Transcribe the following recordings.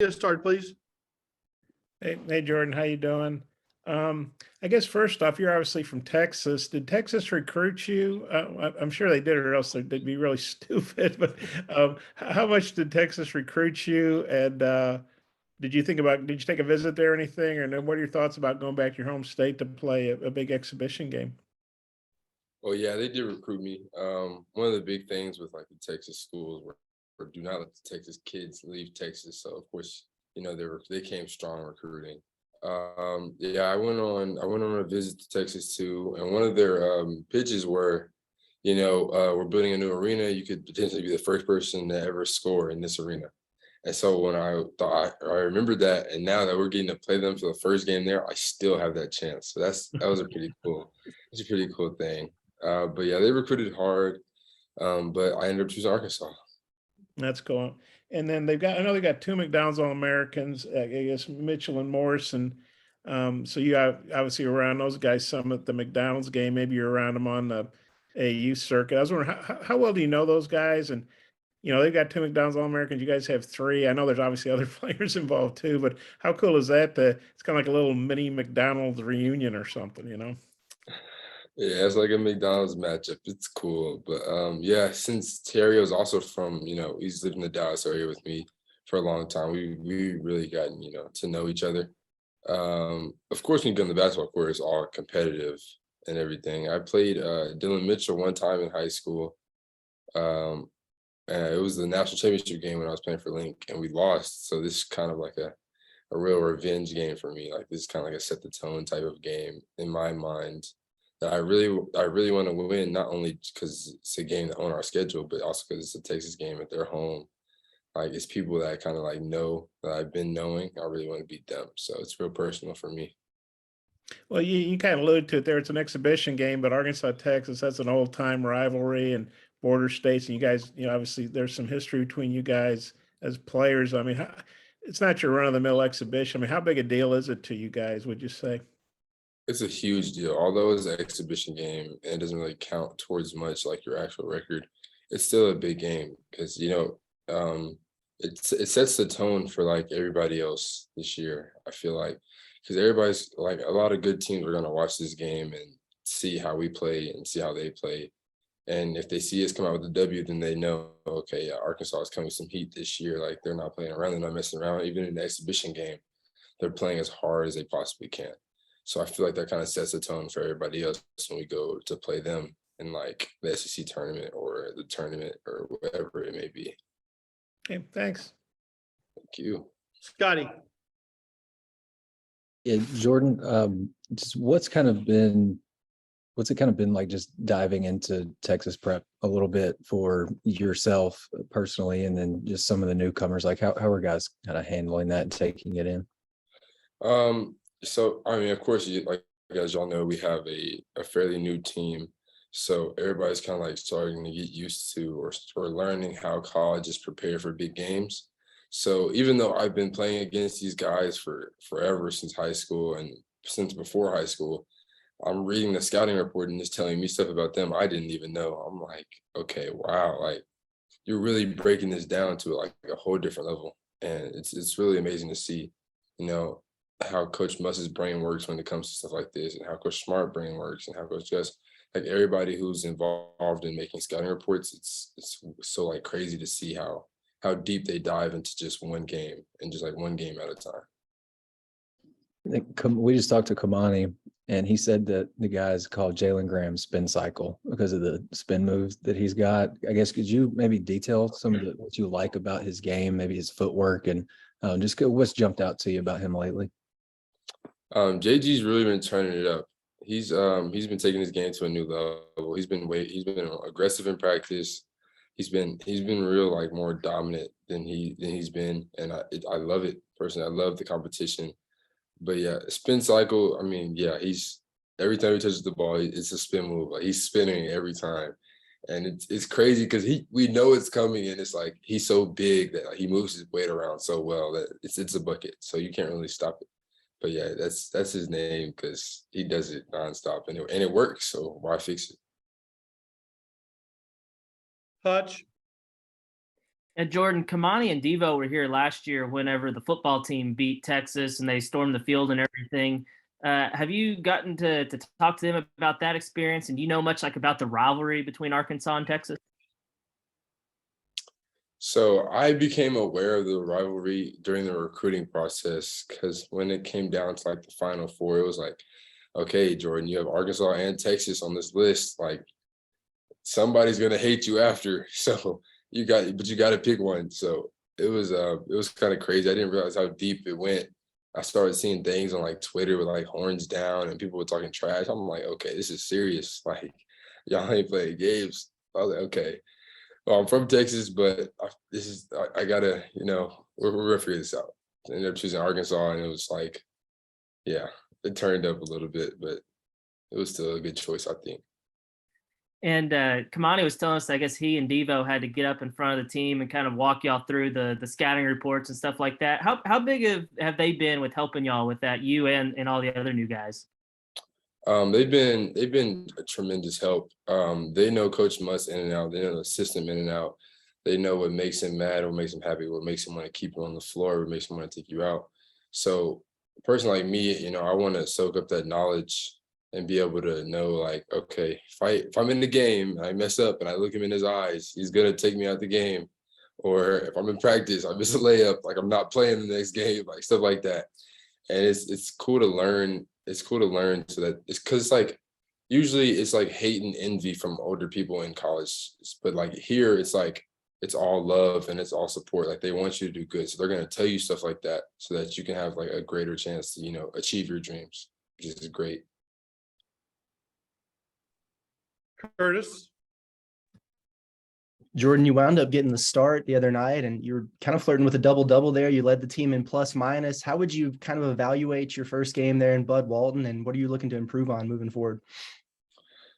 Get started, please. Hey, Jordan, how you doing? I guess first off, you're obviously from Texas. Did Texas recruit you? I'm sure they did, or else they'd be really stupid. But how much did Texas recruit you? And did you take a visit there or anything? Or what are your thoughts about going back to your home state to play a big exhibition game? Oh yeah, they did recruit me. One of the big things with like the Texas schools were do not let the Texas kids leave Texas. So of course, they came strong recruiting. Yeah, I went on a visit to Texas too, and one of their pitches were, we're building a new arena. You could potentially be the first person to ever score in this arena. And so when I remembered that, and now that we're getting to play them for the first game there, I still have that chance. So that was it's a pretty cool thing. But yeah, they recruited hard, but I ended up choosing Arkansas. That's cool. And then I know they got two McDonald's All-Americans, I guess Mitchell and Morrison. So obviously around those guys some at the McDonald's game. Maybe you're around them on the AU circuit. I was wondering how well do you know those guys? And they've got two McDonald's All-Americans. You guys have three. I know there's obviously other players involved too, but how cool is that? It's kind of like a little mini McDonald's reunion or something. Yeah, it's like a McDonald's matchup. It's cool. But yeah, since Terry was also from, he's lived in the Dallas area with me for a long time. We really gotten, to know each other. Of course, when you go on the basketball court, it's all competitive and everything. I played Dylan Mitchell one time in high school. And it was the national championship game when I was playing for Link, and we lost. So this is kind of like a real revenge game for me. Like this is kind of like a set the tone type of game in my mind that I really want to win, not only because it's a game that on our schedule, but also because it's a Texas game at their home. Like it's people that I kind of like know that I've been knowing. I really want to beat them. So it's real personal for me. Well, you kind of alluded to it there. It's an exhibition game, but Arkansas, Texas, that's an old time rivalry and border states. And you guys, obviously there's some history between you guys as players. I mean, it's not your run of the mill exhibition. I mean, how big a deal is it to you guys, would you say? It's a huge deal. Although it's an exhibition game and it doesn't really count towards much like your actual record, it's still a big game because it sets the tone for like everybody else this year. I feel like because everybody's like a lot of good teams are gonna watch this game and see how we play and see how they play. And if they see us come out with a W, then they know, okay, yeah, Arkansas is coming with some heat this year. Like they're not playing around, they're not messing around. Even in the exhibition game, they're playing as hard as they possibly can. So I feel like that kind of sets the tone for everybody else when we go to play them in like the SEC tournament or the tournament or whatever it may be. Okay, thanks. Thank you. Scotty. Yeah, Jordan, just what's it kind of been like just diving into Texas prep a little bit for yourself personally, and then just some of the newcomers, like how are guys kind of handling that and taking it in? So I mean, of course, like as y'all know, we have a fairly new team. So everybody's kind of like starting to get used to or learning how colleges prepare for big games. So even though I've been playing against these guys for forever since high school and since before high school, I'm reading the scouting report and it's telling me stuff about them I didn't even know. I'm like, okay, wow, like you're really breaking this down to like a whole different level. And it's really amazing to see, you know, how Coach Muss's brain works when it comes to stuff like this, and how Coach Smart brain works, and how Coach Gus, like everybody who's involved in making scouting reports, it's so like crazy to see how deep they dive into just one game and just like one game at a time. We just talked to Kamani, and he said that the guys called Jalen Graham's spin cycle because of the spin moves that he's got. I guess could you maybe detail some of what you like about his game, maybe his footwork, and just what's jumped out to you about him lately? JG's really been turning it up. He's been taking his game to a new level. He's been aggressive in practice. He's been real like more dominant than he's been, and I love it personally. I love the competition. But yeah, spin cycle. I mean, yeah, he's every time he touches the ball, it's a spin move. Like he's spinning every time, and it's crazy because we know it's coming, and it's like he's so big that like, he moves his weight around so well that it's a bucket. So you can't really stop it. But yeah, that's his name because he does it nonstop, and it works. So why fix it? Hutch. And Jordan, Kamani and Devo were here last year whenever the football team beat Texas and they stormed the field and everything. Have you gotten to talk to them about that experience? And do you know much like about the rivalry between Arkansas and Texas? So I became aware of the rivalry during the recruiting process because when it came down to like the Final Four, it was like, okay, Jordan, you have Arkansas and Texas on this list. Like somebody's gonna hate you after. So you got to pick one. So it was kind of crazy. I didn't realize how deep it went. I started seeing things on like Twitter with like horns down and people were talking trash. I'm like, okay, this is serious. Like y'all ain't playing games. I was like, okay. Well, I'm from Texas, but I gotta, we're gonna figure this out. I ended up choosing Arkansas, and it was like, yeah, it turned up a little bit, but it was still a good choice, I think. And Kamani was telling us, I guess he and Devo had to get up in front of the team and kind of walk y'all through the scouting reports and stuff like that. How big have they been with helping y'all with that, you and all the other new guys? They've been a tremendous help. They know Coach Muss in and out. They know the system in and out. They know what makes him mad, what makes him happy, what makes him want to keep you on the floor, what makes him want to take you out. So, a person like me, I want to soak up that knowledge and be able to know, like, okay, if I'm in the game, I mess up, and I look him in his eyes, he's gonna take me out the game. Or if I'm in practice, I miss a layup, like I'm not playing the next game, like stuff like that. And it's cool to learn. It's cool to learn so that it's because like usually it's like hate and envy from older people in college, but like here it's like it's all love and it's all support. Like they want you to do good, so they're gonna tell you stuff like that so that you can have like a greater chance to achieve your dreams, which is great. Curtis. Jordan, you wound up getting the start the other night and you were kind of flirting with a double-double there. You led the team in plus minus. How would you kind of evaluate your first game there in Bud Walton, and what are you looking to improve on moving forward?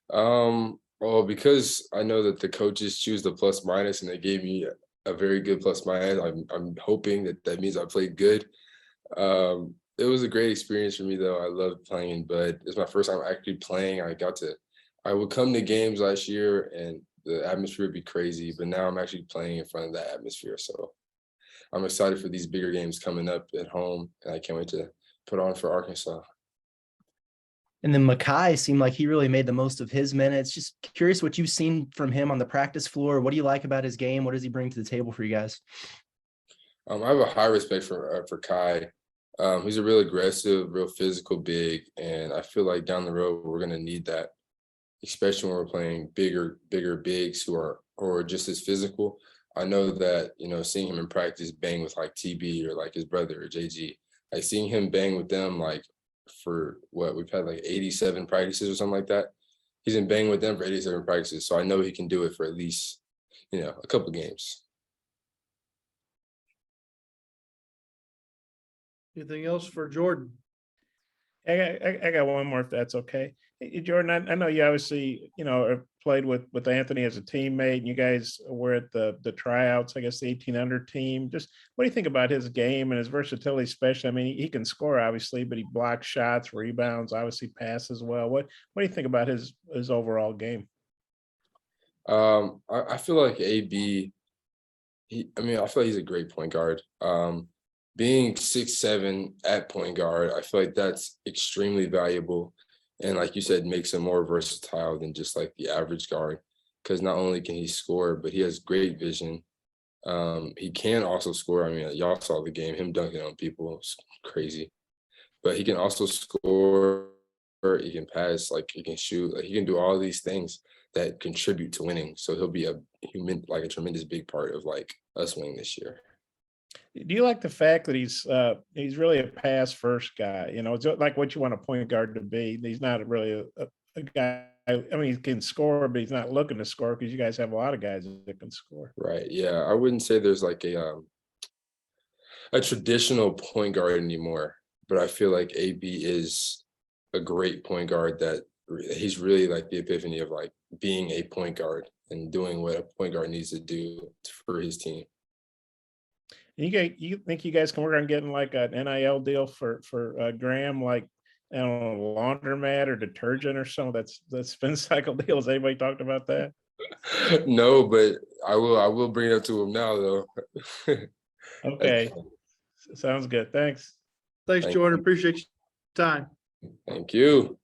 Well, because I know that the coaches choose the plus minus and they gave me a very good plus minus, I'm hoping that means I played good. It was a great experience for me though. I loved playing in Bud. It's my first time actually playing. I would come to games last year and the atmosphere would be crazy, but now I'm actually playing in front of that atmosphere. So I'm excited for these bigger games coming up at home, and I can't wait to put on for Arkansas. And then Makai seemed like he really made the most of his minutes. Just curious what you've seen from him on the practice floor. What do you like about his game? What does he bring to the table for you guys? I have a high respect for Kai. He's a real aggressive, real physical big, and I feel like down the road we're gonna need that, especially when we're playing bigger bigs who are just as physical. I know that, seeing him in practice bang with like TB or like his brother or JG, like seeing him bang with them like for what we've had like 87 practices or something like that. He's been banging with them for 87 practices. So I know he can do it for at least, a couple games. Anything else for Jordan? I got one more if that's okay. Hey, Jordan, I know you obviously, have played with Anthony as a teammate, and you guys were at the tryouts, I guess the 18 under team. Just what do you think about his game and his versatility, especially? I mean, he can score obviously, but he blocks shots, rebounds, obviously passes well. What do you think about his overall game? I feel like AB, I feel like he's a great point guard. Being 6'7" at point guard, I feel like that's extremely valuable. And like you said, makes him more versatile than just like the average guard. Because not only can he score, but he has great vision. He can also score. I mean, y'all saw the game, him dunking on people, it's crazy. But he can also score, he can pass, like he can shoot, like he can do all these things that contribute to winning. So he'll be a tremendous big part of like us winning this year. Do you like the fact that he's really a pass first guy? It's like what you want a point guard to be. He's not really a guy. I mean, he can score, but he's not looking to score because you guys have a lot of guys that can score. Right. Yeah. I wouldn't say there's like a traditional point guard anymore, but I feel like AB is a great point guard that he's really like the epiphany of like being a point guard and doing what a point guard needs to do for his team. You think you guys can work on getting like an NIL deal for Graham, like I don't know, laundromat or detergent or something? That's spin cycle deals. Anybody talked about that? No, but I will bring it up to him now though. Okay, sounds good. Thanks. Thanks, Thank Jordan. you. Appreciate your time. Thank you.